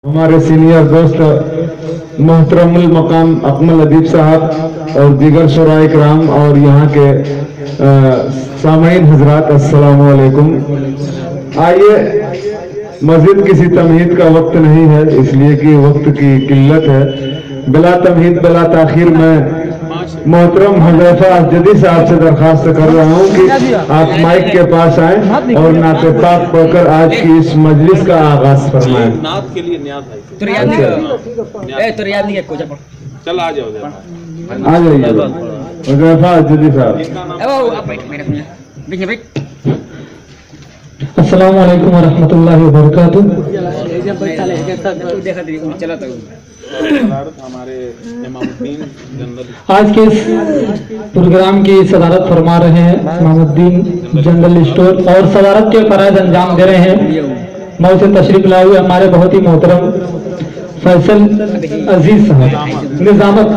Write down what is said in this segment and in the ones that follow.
हमारे सीनियर दोस्त मोहतरमुल मकाम अकमल अदीब साहब और दीगर शुराए किराम और यहाँ के सामईन हजरात, अस्सलाम वालेकुम। आइए, मज़ीद किसी तमहीद का वक्त नहीं है, इसलिए कि वक्त की किल्लत है। बिला तमहीद बिला ताखीर में मोहतरम हुज़ैफा अज़दी साहब से दरखास्त कर रहा हूँ कि आप माइक के पास आएं और नाते पाक पढ़कर आज की इस मजलिस का आगाज फरमाएं। नात के लिए न्याज है तो याद नहीं है कुछ। चल आ जाओ, आ जाइए हुज़ैफा अज़दी साहब। अस्सलाम वालेकुम वरहमतुल्लाहि वबरकातुह। हमारे इमामुद्दीन जनरल आज के इस प्रोग्राम की सदारत फरमा रहे हैं इमामुद्दीन जनरल स्टोर और सदारत के फराइज अंजाम दे रहे हैं मऊ से तशरीफ लाए हुए हमारे बहुत ही मोहतरम फैसल अजीज साहब निजामत।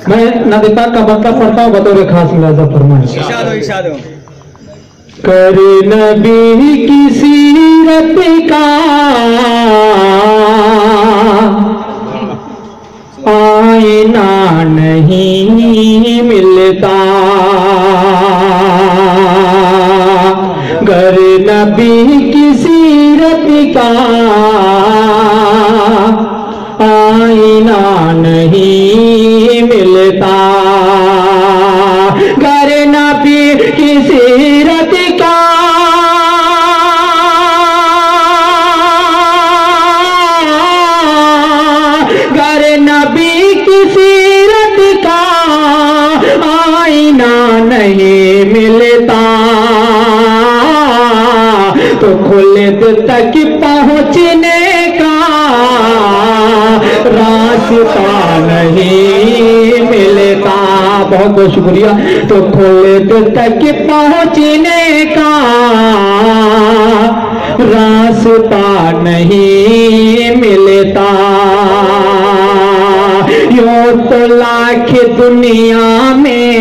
मैं नादिपा का मतलब पढ़ता हूँ बतौर खास मुलाजा फरमाएं। कर नबी की सीरत का आईना नहीं मिलता, गर नबी की सीरत का आईना नहीं मिलता, गर नबी की सीरत का नहीं मिलता, तो खुल्द तक पहुँचने का रास्ता नहीं मिलता। बहुत बहुत शुक्रिया। तो खुल्द तक पहुँचने का रास्ता नहीं मिलता। यूं तो लाख दुनिया में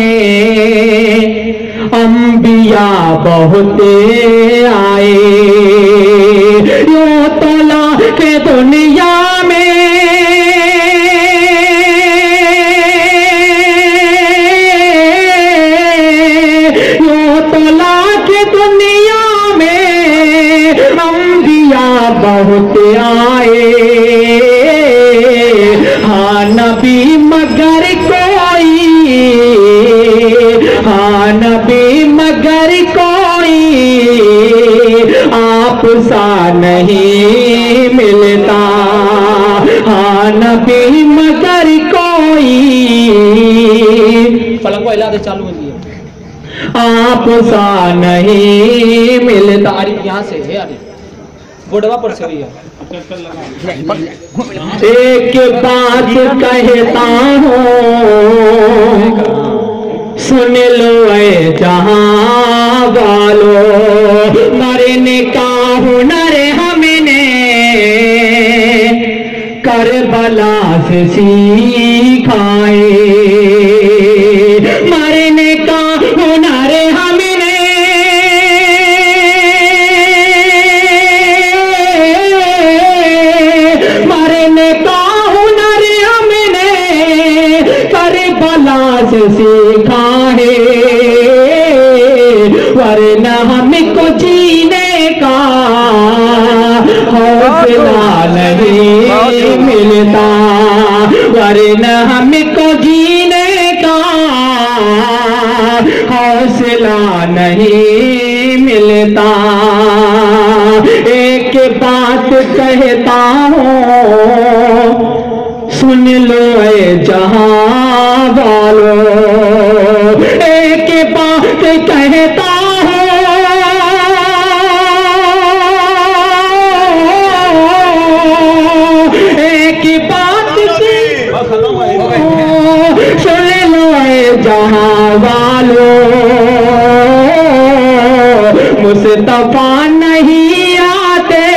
अंबिया बहुत आए, यूं तो लाख दुनिया में यूं तो लाख दुनिया में अंबिया बहुत आए। हाँ नबी मगर कोई, हाँ नबी मगर कोई आप सा नहीं मिलता, हाँ नबी मगर कोई पलंग को हिला दे चालू आप सा नहीं मिलता। अरे यहाँ से है, अरे बोडवा पर से हुई है। एक बात कहता हूँ सुन लो ऐ जहां वालो, मरने का हुनर हमने करबला से सीखाए, मरने का हुनर हमने से सीखा है, वरना हमको जीने का हौसला नहीं मिलता, वरना हमको जीने का हौसला नहीं मिलता। एक बात कहता हूँ सुन लो ऐ जहां वालो, एक बात कहता हूँ एक बात सुन लो ऐ जहां वालो, मुस्तफा नहीं आते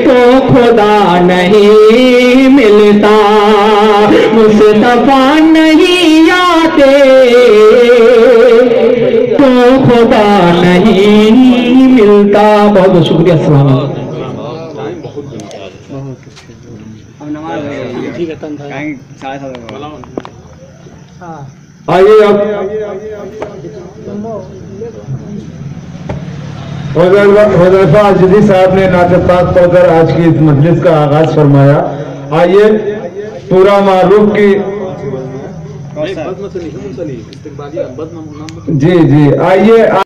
तो खुदा नहीं मिलता, मुस्तफा नहीं आते तो खुदा नहीं मिलता। बहुत बहुत शुक्रिया। अस्सलाम वालेकुम। अब नमाज ठीक है तन था 7:30 बोलाओ। आइए अब हुज़ैफा अजदी साहब ने नात पाक पढ़कर आज की इस मजलिस का आगाज फरमाया। आइए पूरा मारूफ की नहीं, बद मसली, हम मसली, इस्तिकबालिया, बद नाम जी जी आइए।